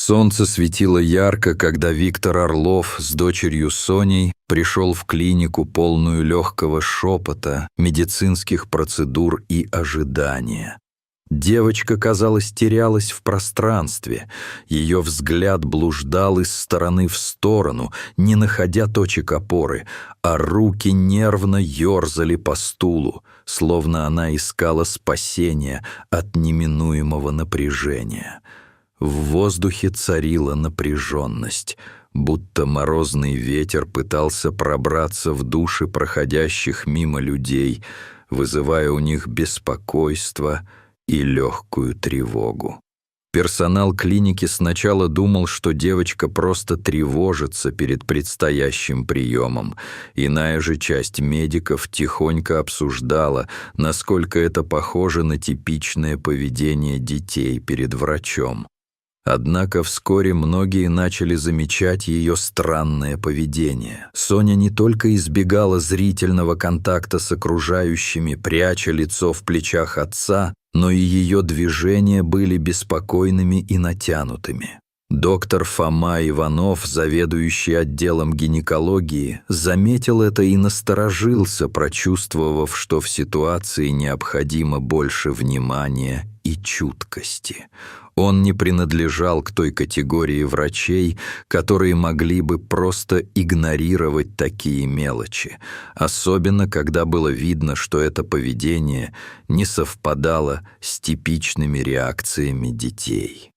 Солнце светило ярко, когда Виктор Орлов с дочерью Соней пришел в клинику, полную легкого шепота, медицинских процедур и ожидания. Девочка, казалось, терялась в пространстве. Ее взгляд блуждал из стороны в сторону, не находя точек опоры, а руки нервно ерзали по стулу, словно она искала спасения от неминуемого напряжения. В воздухе царила напряженность, будто морозный ветер пытался пробраться в души проходящих мимо людей, вызывая у них беспокойство и легкую тревогу. Персонал клиники сначала думал, что девочка просто тревожится перед предстоящим приемом. Иная же часть медиков тихонько обсуждала, насколько это похоже на типичное поведение детей перед врачом. Однако вскоре многие начали замечать ее странное поведение. Соня не только избегала зрительного контакта с окружающими, пряча лицо в плечах отца, но и ее движения были беспокойными и натянутыми. Доктор Фома Иванов, заведующий отделом гинекологии, заметил это и насторожился, прочувствовав, что в ситуации необходимо больше внимания и чуткости. Он не принадлежал к той категории врачей, которые могли бы просто игнорировать такие мелочи, особенно когда было видно, что это поведение не совпадало с типичными реакциями детей.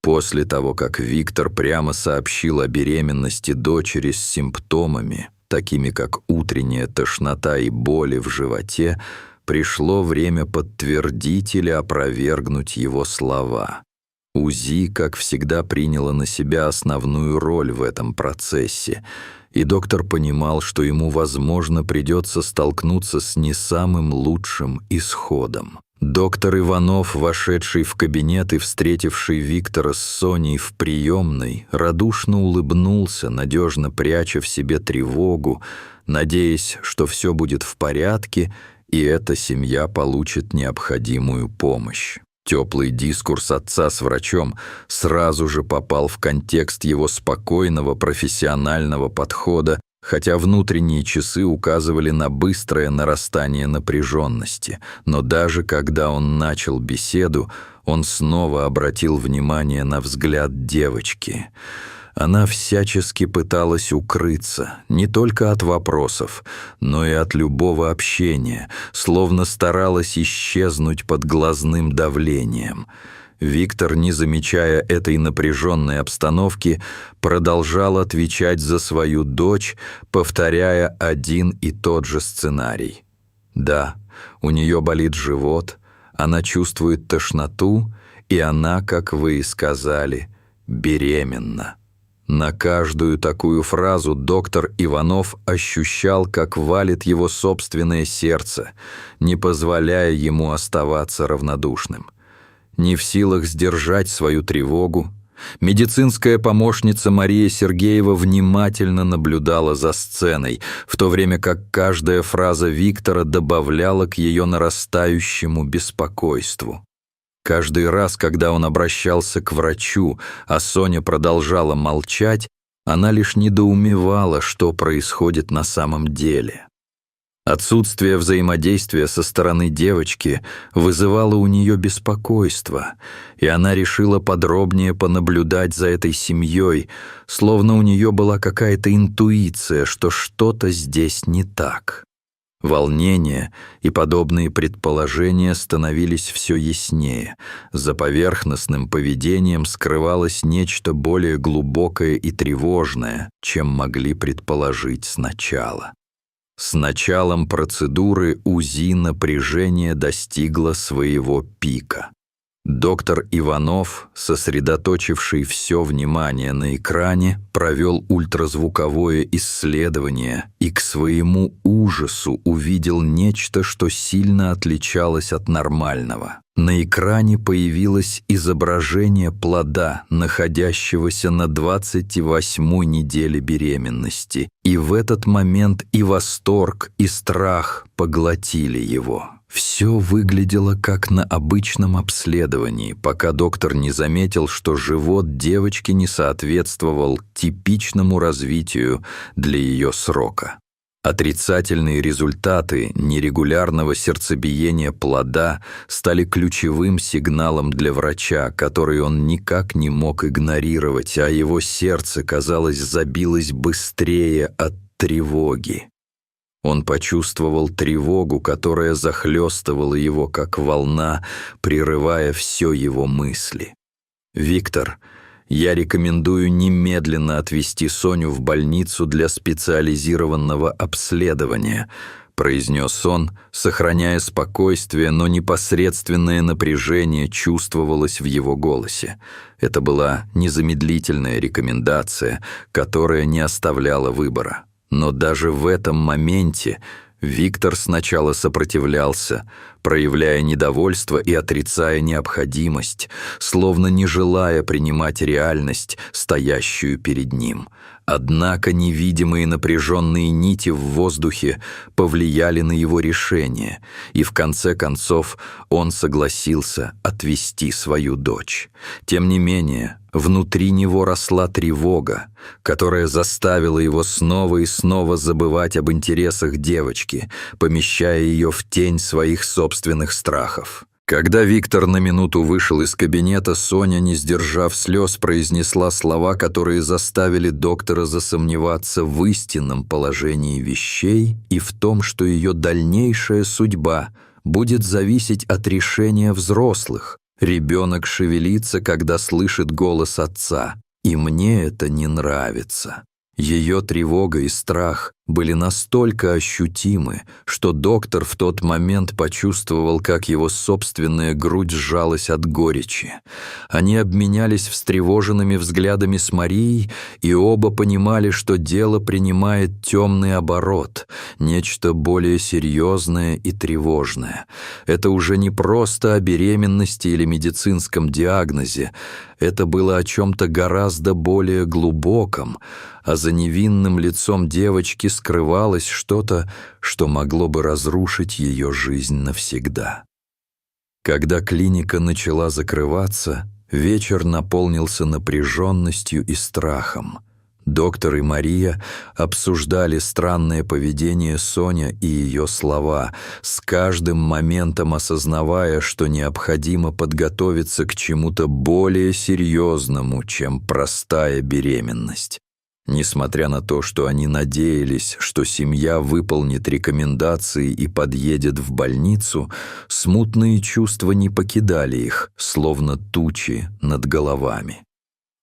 После того, как Виктор прямо сообщил о беременности дочери с симптомами, такими как утренняя тошнота и боли в животе, пришло время подтвердить или опровергнуть его слова. УЗИ, как всегда, приняло на себя основную роль в этом процессе, и доктор понимал, что ему, возможно, придется столкнуться с не самым лучшим исходом. Доктор Иванов, вошедший в кабинет и встретивший Виктора с Соней в приемной, радушно улыбнулся, надежно пряча в себе тревогу, надеясь, что все будет в порядке, и эта семья получит необходимую помощь. Теплый дискурс отца с врачом сразу же попал в контекст его спокойного профессионального подхода, хотя внутренние часы указывали на быстрое нарастание напряженности. Но даже когда он начал беседу, он снова обратил внимание на взгляд девочки. Она всячески пыталась укрыться не только от вопросов, но и от любого общения, словно старалась исчезнуть под глазным давлением. Виктор, не замечая этой напряженной обстановки, продолжал отвечать за свою дочь, повторяя один и тот же сценарий. Да, у нее болит живот, она чувствует тошноту, и она, как вы и сказали, беременна. На каждую такую фразу доктор Иванов ощущал, как валит его собственное сердце, не позволяя ему оставаться равнодушным. Не в силах сдержать свою тревогу, медицинская помощница Мария Сергеева внимательно наблюдала за сценой, в то время как каждая фраза Виктора добавляла к ее нарастающему беспокойству. Каждый раз, когда он обращался к врачу, а Соня продолжала молчать, она лишь недоумевала, что происходит на самом деле. Отсутствие взаимодействия со стороны девочки вызывало у нее беспокойство, и она решила подробнее понаблюдать за этой семьей, словно у нее была какая-то интуиция, что что-то здесь не так. Волнение и подобные предположения становились все яснее. За поверхностным поведением скрывалось нечто более глубокое и тревожное, чем могли предположить сначала. С началом процедуры УЗИ напряжение достигло своего пика. Доктор Иванов, сосредоточивший все внимание на экране, провел ультразвуковое исследование и к своему ужасу увидел нечто, что сильно отличалось от нормального. На экране появилось изображение плода, находящегося на 28-й неделе беременности, и в этот момент и восторг, и страх поглотили его. Все выглядело как на обычном обследовании, пока доктор не заметил, что живот девочки не соответствовал типичному развитию для ее срока. Отрицательные результаты нерегулярного сердцебиения плода стали ключевым сигналом для врача, который он никак не мог игнорировать, а его сердце, казалось, забилось быстрее от тревоги. Он почувствовал тревогу, которая захлестывала его, как волна, прерывая все его мысли. «Виктор, я рекомендую немедленно отвезти Соню в больницу для специализированного обследования», произнес он, сохраняя спокойствие, но непосредственное напряжение чувствовалось в его голосе. Это была незамедлительная рекомендация, которая не оставляла выбора. Но даже в этом моменте Виктор сначала сопротивлялся, проявляя недовольство и отрицая необходимость, словно не желая принимать реальность, стоящую перед ним. Однако невидимые напряженные нити в воздухе повлияли на его решение, и в конце концов он согласился отвезти свою дочь. Тем не менее, внутри него росла тревога, которая заставила его снова и снова забывать об интересах девочки, помещая ее в тень своих собственных страхов. Когда Виктор на минуту вышел из кабинета, Соня, не сдержав слез, произнесла слова, которые заставили доктора засомневаться в истинном положении вещей и в том, что ее дальнейшая судьба будет зависеть от решения взрослых. Ребенок шевелится, когда слышит голос отца, и мне это не нравится. Ее тревога и страх были настолько ощутимы, что доктор в тот момент почувствовал, как его собственная грудь сжалась от горечи. Они обменялись встревоженными взглядами с Марией, и оба понимали, что дело принимает темный оборот, нечто более серьезное и тревожное. Это уже не просто о беременности или медицинском диагнозе, это было о чем-то гораздо более глубоком, а за невинным лицом девочки скрывалось что-то, что могло бы разрушить ее жизнь навсегда. Когда клиника начала закрываться, вечер наполнился напряженностью и страхом. Доктор и Мария обсуждали странное поведение Сони и ее слова, с каждым моментом осознавая, что необходимо подготовиться к чему-то более серьезному, чем простая беременность. Несмотря на то, что они надеялись, что семья выполнит рекомендации и подъедет в больницу, смутные чувства не покидали их, словно тучи над головами.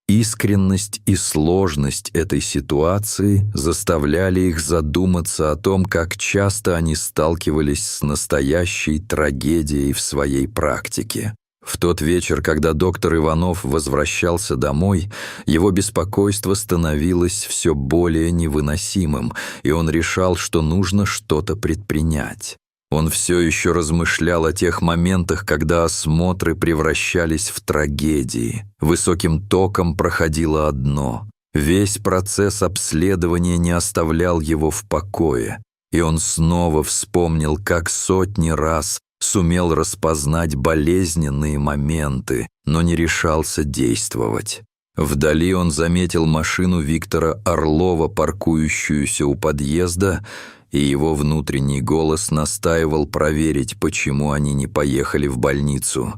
Искренность и сложность этой ситуации заставляли их задуматься о том, как часто они сталкивались с настоящей трагедией в своей практике. В тот вечер, когда доктор Иванов возвращался домой, его беспокойство становилось все более невыносимым, и он решал, что нужно что-то предпринять. Он все еще размышлял о тех моментах, когда осмотры превращались в трагедии. Высоким током проходило одно. Весь процесс обследования не оставлял его в покое, и он снова вспомнил, как сотни раз сумел распознать болезненные моменты, но не решался действовать. Вдали он заметил машину Виктора Орлова, паркующуюся у подъезда, и его внутренний голос настаивал проверить, почему они не поехали в больницу.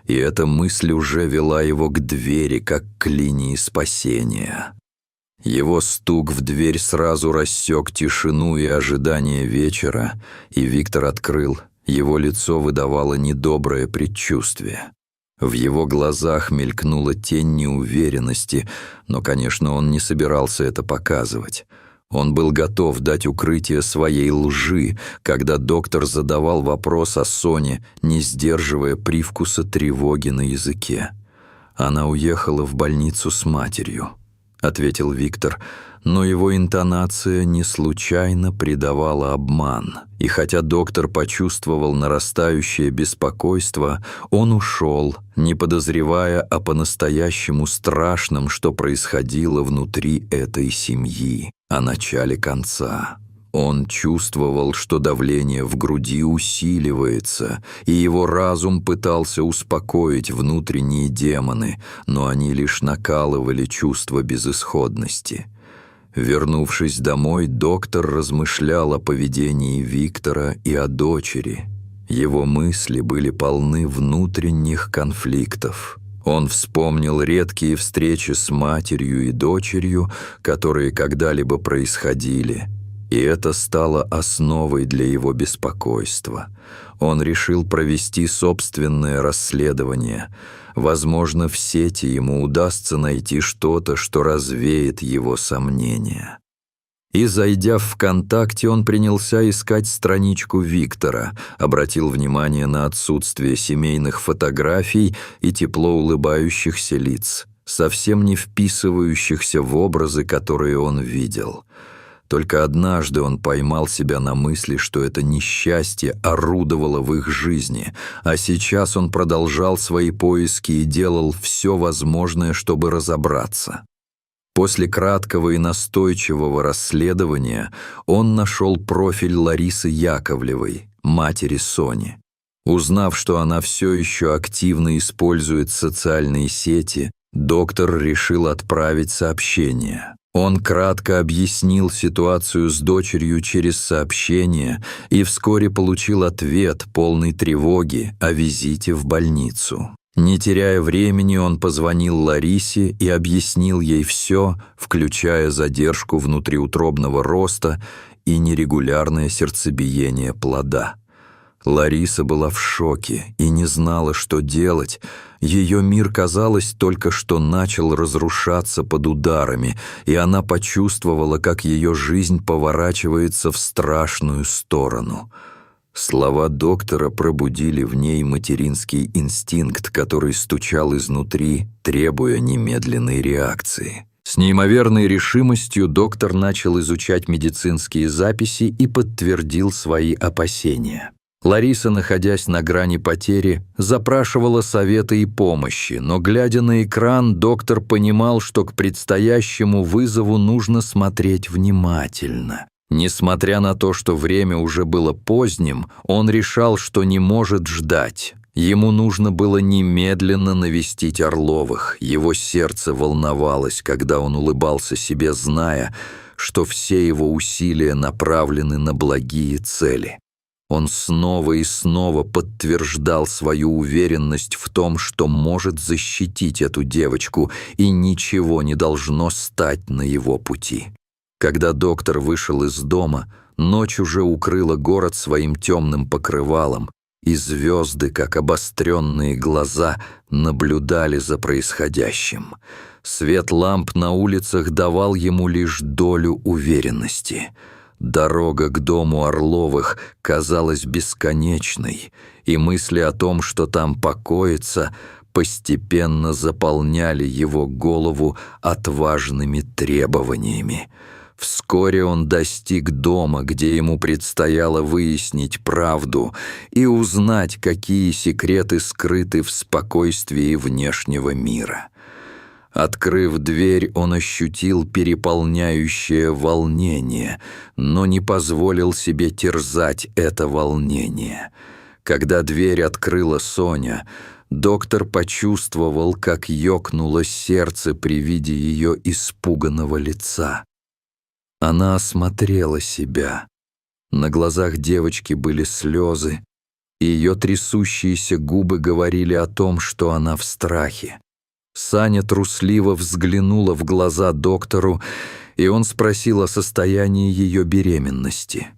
И эта мысль уже вела его к двери, как к линии спасения. Его стук в дверь сразу рассек тишину и ожидание вечера, и Виктор открыл. Его лицо выдавало недоброе предчувствие. В его глазах мелькнула тень неуверенности, но, конечно, он не собирался это показывать. Он был готов дать укрытие своей лжи, когда доктор задавал вопрос о Соне, не сдерживая привкуса тревоги на языке. «Она уехала в больницу с матерью», — ответил Виктор, но его интонация не случайно придавала обман. И хотя доктор почувствовал нарастающее беспокойство, он ушел, не подозревая о по-настоящему страшном, что происходило внутри этой семьи, о начале конца. Он чувствовал, что давление в груди усиливается, и его разум пытался успокоить внутренние демоны, но они лишь накалывали чувство безысходности. Вернувшись домой, доктор размышлял о поведении Виктора и о дочери. Его мысли были полны внутренних конфликтов. Он вспомнил редкие встречи с матерью и дочерью, которые когда-либо происходили, и это стало основой для его беспокойства. Он решил провести собственное расследование. Возможно, в сети ему удастся найти что-то, что развеет его сомнения. И, зайдя в ВКонтакте, он принялся искать страничку Виктора, обратил внимание на отсутствие семейных фотографий и тепло улыбающихся лиц, совсем не вписывающихся в образы, которые он видел. Только однажды он поймал себя на мысли, что это несчастье орудовало в их жизни, а сейчас он продолжал свои поиски и делал все возможное, чтобы разобраться. После краткого и настойчивого расследования он нашел профиль Ларисы Яковлевой, матери Сони. Узнав, что она все еще активно использует социальные сети, доктор решил отправить сообщение. Он кратко объяснил ситуацию с дочерью через сообщение и вскоре получил ответ, полный тревоги, о визите в больницу. Не теряя времени, он позвонил Ларисе и объяснил ей все, включая задержку внутриутробного роста и нерегулярное сердцебиение плода. Лариса была в шоке и не знала, что делать. Ее мир, казалось, только что начал разрушаться под ударами, и она почувствовала, как ее жизнь поворачивается в страшную сторону. Слова доктора пробудили в ней материнский инстинкт, который стучал изнутри, требуя немедленной реакции. С неимоверной решимостью доктор начал изучать медицинские записи и подтвердил свои опасения. Лариса, находясь на грани потери, запрашивала совета и помощи, но, глядя на экран, доктор понимал, что к предстоящему вызову нужно смотреть внимательно. Несмотря на то, что время уже было поздним, он решал, что не может ждать. Ему нужно было немедленно навестить Орловых. Его сердце волновалось, когда он улыбался себе, зная, что все его усилия направлены на благие цели. Он снова и снова подтверждал свою уверенность в том, что может защитить эту девочку, и ничего не должно стать на его пути. Когда доктор вышел из дома, ночь уже укрыла город своим темным покрывалом, и звезды, как обостренные глаза, наблюдали за происходящим. Свет ламп на улицах давал ему лишь долю уверенности. Дорога к дому Орловых казалась бесконечной, и мысли о том, что там покоится, постепенно заполняли его голову отважными требованиями. Вскоре он достиг дома, где ему предстояло выяснить правду и узнать, какие секреты скрыты в спокойствии внешнего мира. Открыв дверь, он ощутил переполняющее волнение, но не позволил себе терзать это волнение. Когда дверь открыла Соня, доктор почувствовал, как ёкнуло сердце при виде ее испуганного лица. Она осмотрела себя. На глазах девочки были слезы, и ее трясущиеся губы говорили о том, что она в страхе. Саня трусливо взглянула в глаза доктору, и он спросил о состоянии ее беременности.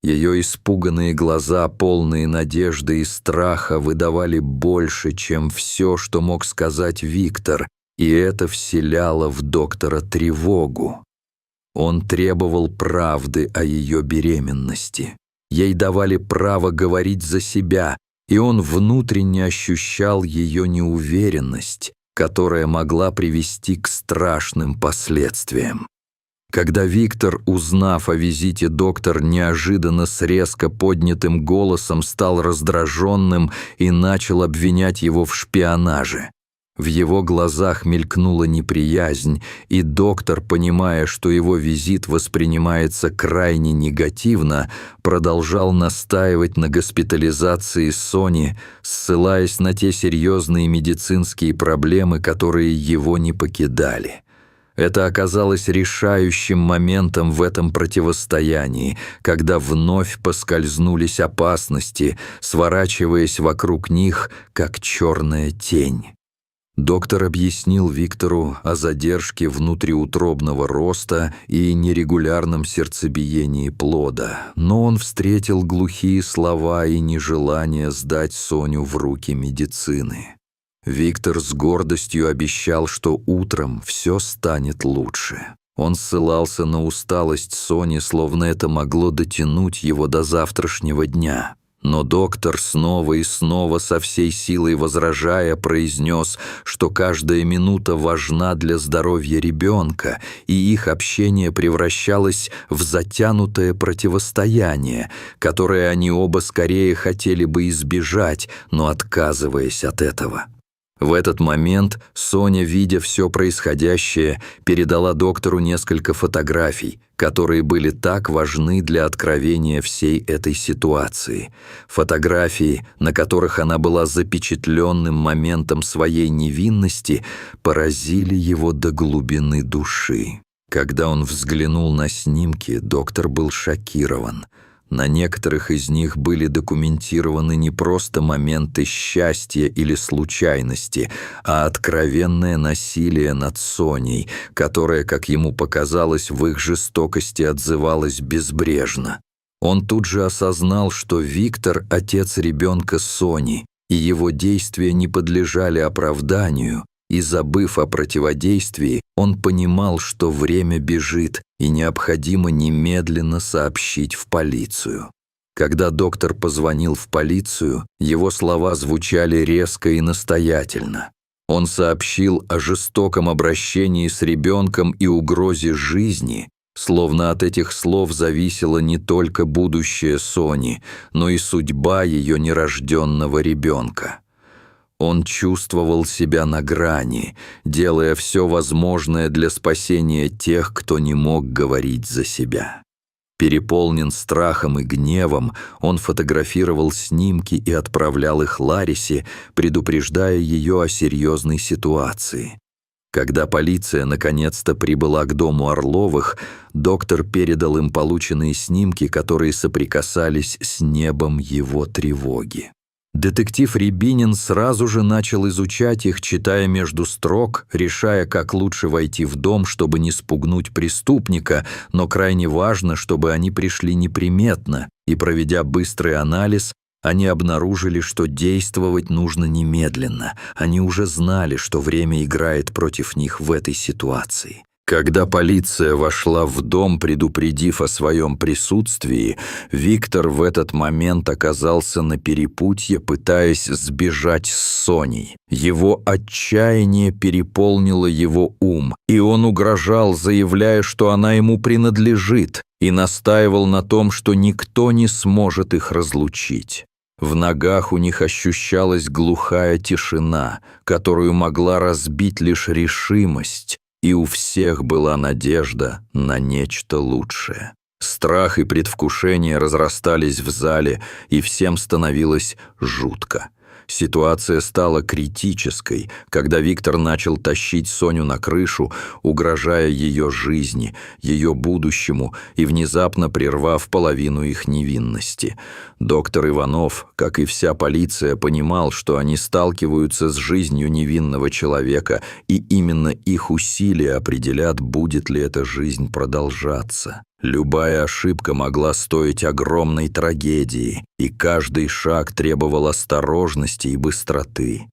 Ее испуганные глаза, полные надежды и страха, выдавали больше, чем все, что мог сказать Виктор, и это вселяло в доктора тревогу. Он требовал правды о ее беременности. Ей давали право говорить за себя, и он внутренне ощущал ее неуверенность, которая могла привести к страшным последствиям. Когда Виктор, узнав о визите, доктор неожиданно с резко поднятым голосом стал раздраженным и начал обвинять его в шпионаже. В его глазах мелькнула неприязнь, и доктор, понимая, что его визит воспринимается крайне негативно, продолжал настаивать на госпитализации Сони, ссылаясь на те серьезные медицинские проблемы, которые его не покидали. Это оказалось решающим моментом в этом противостоянии, когда вновь поскользнулись опасности, сворачиваясь вокруг них, как черная тень. Доктор объяснил Виктору о задержке внутриутробного роста и нерегулярном сердцебиении плода, но он встретил глухие слова и нежелание сдать Соню в руки медицины. Виктор с гордостью обещал, что утром все станет лучше. Он ссылался на усталость Сони, словно это могло дотянуть его до завтрашнего дня. Но доктор снова и снова со всей силой возражая произнес, что каждая минута важна для здоровья ребенка, и их общение превращалось в затянутое противостояние, которое они оба скорее хотели бы избежать, но отказываясь от этого. В этот момент Соня, видя все происходящее, передала доктору несколько фотографий, которые были так важны для откровения всей этой ситуации. Фотографии, на которых она была запечатленным моментом своей невинности, поразили его до глубины души. Когда он взглянул на снимки, доктор был шокирован. На некоторых из них были документированы не просто моменты счастья или случайности, а откровенное насилие над Соней, которое, как ему показалось, в их жестокости отзывалось безбрежно. Он тут же осознал, что Виктор – отец ребенка Сони, и его действия не подлежали оправданию, и, забыв о противодействии, он понимал, что время бежит, и необходимо немедленно сообщить в полицию. Когда доктор позвонил в полицию, его слова звучали резко и настоятельно. Он сообщил о жестоком обращении с ребенком и угрозе жизни, словно от этих слов зависело не только будущее Сони, но и судьба ее нерожденного ребенка. Он чувствовал себя на грани, делая все возможное для спасения тех, кто не мог говорить за себя. Переполнен страхом и гневом, он фотографировал снимки и отправлял их Ларисе, предупреждая ее о серьезной ситуации. Когда полиция наконец-то прибыла к дому Орловых, доктор передал им полученные снимки, которые соприкасались с небом его тревоги. Детектив Рябинин сразу же начал изучать их, читая между строк, решая, как лучше войти в дом, чтобы не спугнуть преступника, но крайне важно, чтобы они пришли неприметно, и, проведя быстрый анализ, они обнаружили, что действовать нужно немедленно. Они уже знали, что время играет против них в этой ситуации. Когда полиция вошла в дом, предупредив о своем присутствии, Виктор в этот момент оказался на перепутье, пытаясь сбежать с Соней. Его отчаяние переполнило его ум, и он угрожал, заявляя, что она ему принадлежит, и настаивал на том, что никто не сможет их разлучить. В ногах у них ощущалась глухая тишина, которую могла разбить лишь решимость, и у всех была надежда на нечто лучшее. Страх и предвкушение разрастались в зале, и всем становилось жутко. Ситуация стала критической, когда Виктор начал тащить Соню на крышу, угрожая ее жизни, ее будущему и внезапно прервав половину их невинности. Доктор Иванов, как и вся полиция, понимал, что они сталкиваются с жизнью невинного человека, и именно их усилия определят, будет ли эта жизнь продолжаться. Любая ошибка могла стоить огромной трагедии, и каждый шаг требовал осторожности и быстроты.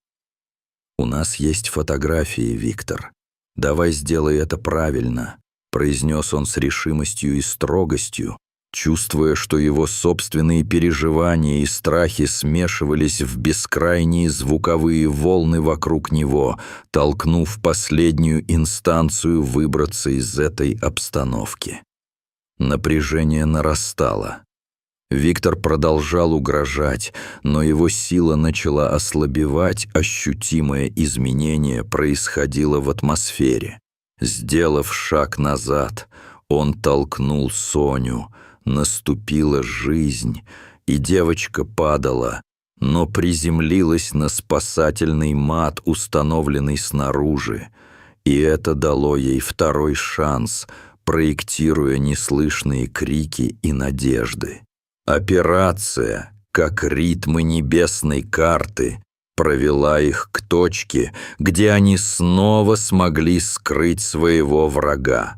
«У нас есть фотографии, Виктор. Давай сделай это правильно», — произнес он с решимостью и строгостью, чувствуя, что его собственные переживания и страхи смешивались в бескрайние звуковые волны вокруг него, толкнув последнюю инстанцию выбраться из этой обстановки. Напряжение нарастало. Виктор продолжал угрожать, но его сила начала ослабевать, ощутимое изменение происходило в атмосфере. Сделав шаг назад, он толкнул Соню, наступила жизнь, и девочка падала, но приземлилась на спасательный мат, установленный снаружи, и это дало ей второй шанс, проектируя неслышные крики и надежды. Операция, как ритмы небесной карты, провела их к точке, где они снова смогли скрыть своего врага.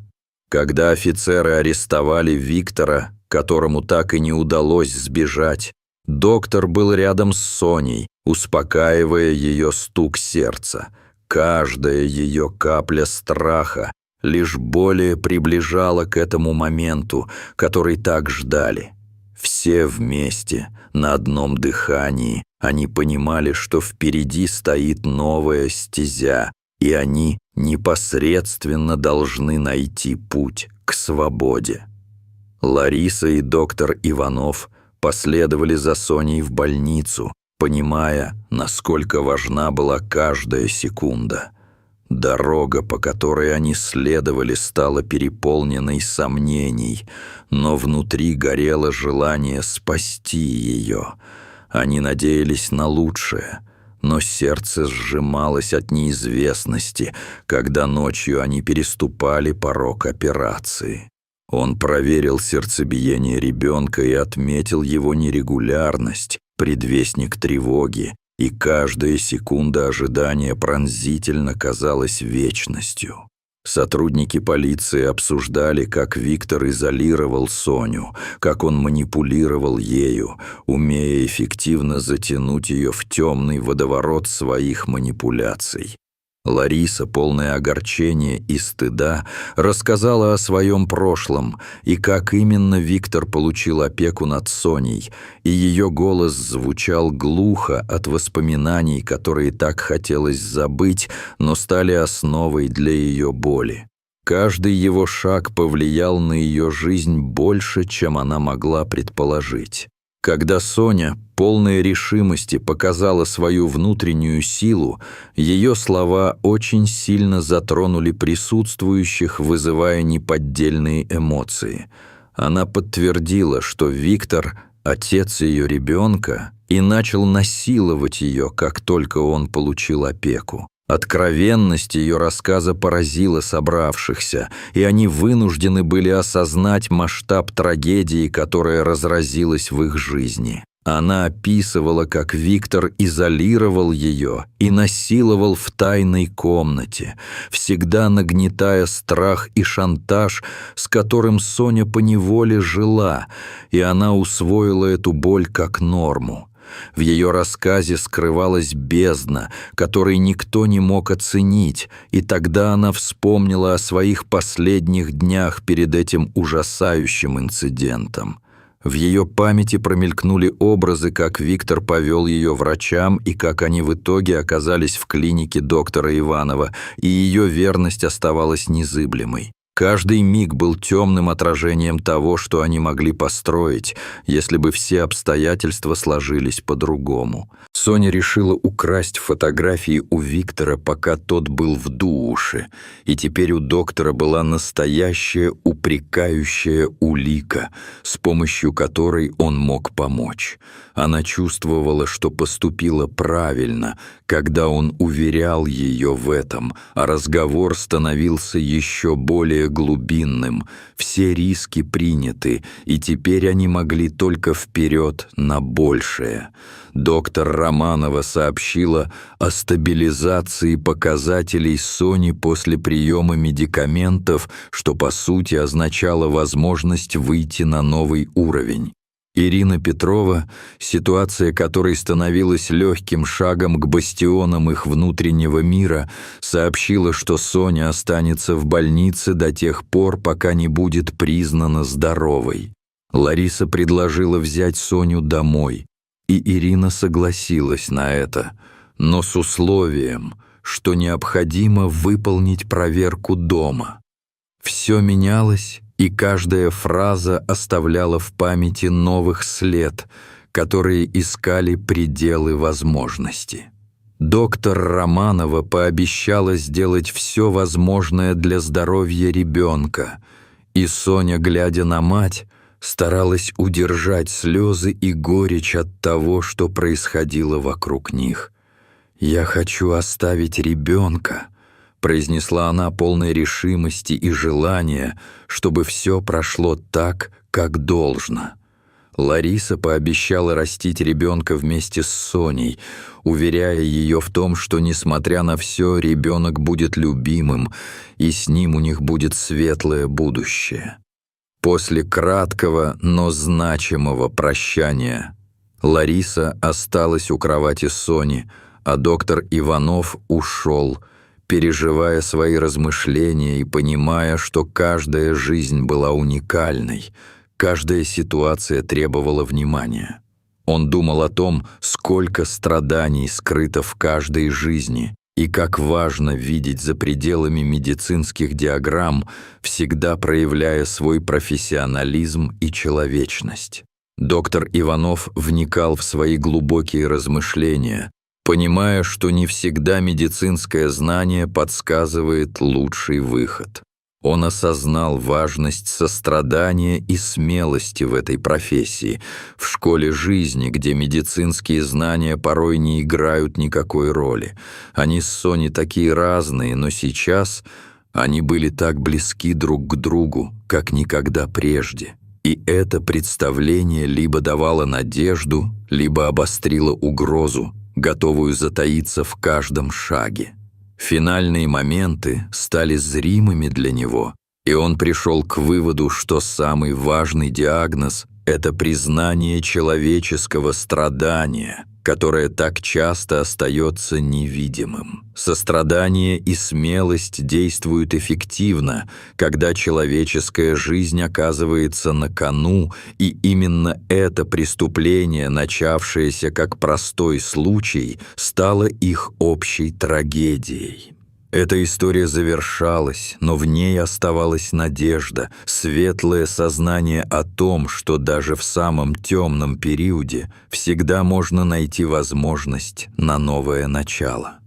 Когда офицеры арестовали Виктора, которому так и не удалось сбежать, доктор был рядом с Соней, успокаивая ее стук сердца. Каждая ее капля страха лишь более приближала к этому моменту, который так ждали. Все вместе, на одном дыхании, они понимали, что впереди стоит новая стезя, и они непосредственно должны найти путь к свободе. Лариса и доктор Иванов последовали за Соней в больницу, понимая, насколько важна была каждая секунда. Дорога, по которой они следовали, стала переполненной сомнений, но внутри горело желание спасти ее. Они надеялись на лучшее, но сердце сжималось от неизвестности, когда ночью они переступали порог операции. Он проверил сердцебиение ребенка и отметил его нерегулярность, предвестник тревоги, и каждая секунда ожидания пронзительно казалась вечностью. Сотрудники полиции обсуждали, как Виктор изолировал Соню, как он манипулировал ею, умея эффективно затянуть ее в темный водоворот своих манипуляций. Лариса, полная огорчения и стыда, рассказала о своем прошлом и как именно Виктор получил опеку над Соней, и ее голос звучал глухо от воспоминаний, которые так хотелось забыть, но стали основой для ее боли. Каждый его шаг повлиял на ее жизнь больше, чем она могла предположить. Когда Соня, полная решимости, показала свою внутреннюю силу, ее слова очень сильно затронули присутствующих, вызывая неподдельные эмоции. Она подтвердила, что Виктор – отец ее ребенка, и начал насиловать ее, как только он получил опеку. Откровенность ее рассказа поразила собравшихся, и они вынуждены были осознать масштаб трагедии, которая разразилась в их жизни. Она описывала, как Виктор изолировал ее и насиловал в тайной комнате, всегда нагнетая страх и шантаж, с которым Соня поневоле жила, и она усвоила эту боль как норму. В ее рассказе скрывалась бездна, которой никто не мог оценить, и тогда она вспомнила о своих последних днях перед этим ужасающим инцидентом. В ее памяти промелькнули образы, как Виктор повел ее врачам и как они в итоге оказались в клинике доктора Иванова, и ее верность оставалась незыблемой. Каждый миг был темным отражением того, что они могли построить, если бы все обстоятельства сложились по-другому. Соня решила украсть фотографии у Виктора, пока тот был в душе, и теперь у доктора была настоящая упрекающая улика, с помощью которой он мог помочь. Она чувствовала, что поступила правильно, когда он уверял ее в этом, а разговор становился еще более глубинным. Все риски приняты, и теперь они могли только вперед на большее. Доктор Романова сообщила о стабилизации показателей Сони после приема медикаментов, что по сути означало возможность выйти на новый уровень. Ирина Петрова, ситуация которой становилась легким шагом к бастионам их внутреннего мира, сообщила, что Соня останется в больнице до тех пор, пока не будет признана здоровой. Лариса предложила взять Соню домой, и Ирина согласилась на это, но с условием, что необходимо выполнить проверку дома. Все менялось, и каждая фраза оставляла в памяти новых след, которые искали пределы возможности. Доктор Романова пообещала сделать все возможное для здоровья ребенка, и Соня, глядя на мать, старалась удержать слезы и горечь от того, что происходило вокруг них. «Я хочу оставить ребенка», — произнесла она полной решимости и желания, чтобы все прошло так, как должно. Лариса пообещала растить ребенка вместе с Соней, уверяя ее в том, что, несмотря на все, ребенок будет любимым, и с ним у них будет светлое будущее. После краткого, но значимого прощания Лариса осталась у кровати Сони, а доктор Иванов ушел, переживая свои размышления и понимая, что каждая жизнь была уникальной, каждая ситуация требовала внимания. Он думал о том, сколько страданий скрыто в каждой жизни, и как важно видеть за пределами медицинских диаграмм, всегда проявляя свой профессионализм и человечность. Доктор Иванов вникал в свои глубокие размышления, понимая, что не всегда медицинское знание подсказывает лучший выход. Он осознал важность сострадания и смелости в этой профессии, в школе жизни, где медицинские знания порой не играют никакой роли. Они с Соней такие разные, но сейчас они были так близки друг к другу, как никогда прежде. И это представление либо давало надежду, либо обострило угрозу, готовую затаиться в каждом шаге. Финальные моменты стали зримыми для него, и он пришел к выводу, что самый важный диагноз – это признание человеческого страдания, которое так часто остается невидимым. Сострадание и смелость действуют эффективно, когда человеческая жизнь оказывается на кону, и именно это преступление, начавшееся как простой случай, стало их общей трагедией. Эта история завершалась, но в ней оставалась надежда, светлое сознание о том, что даже в самом темном периоде всегда можно найти возможность на новое начало.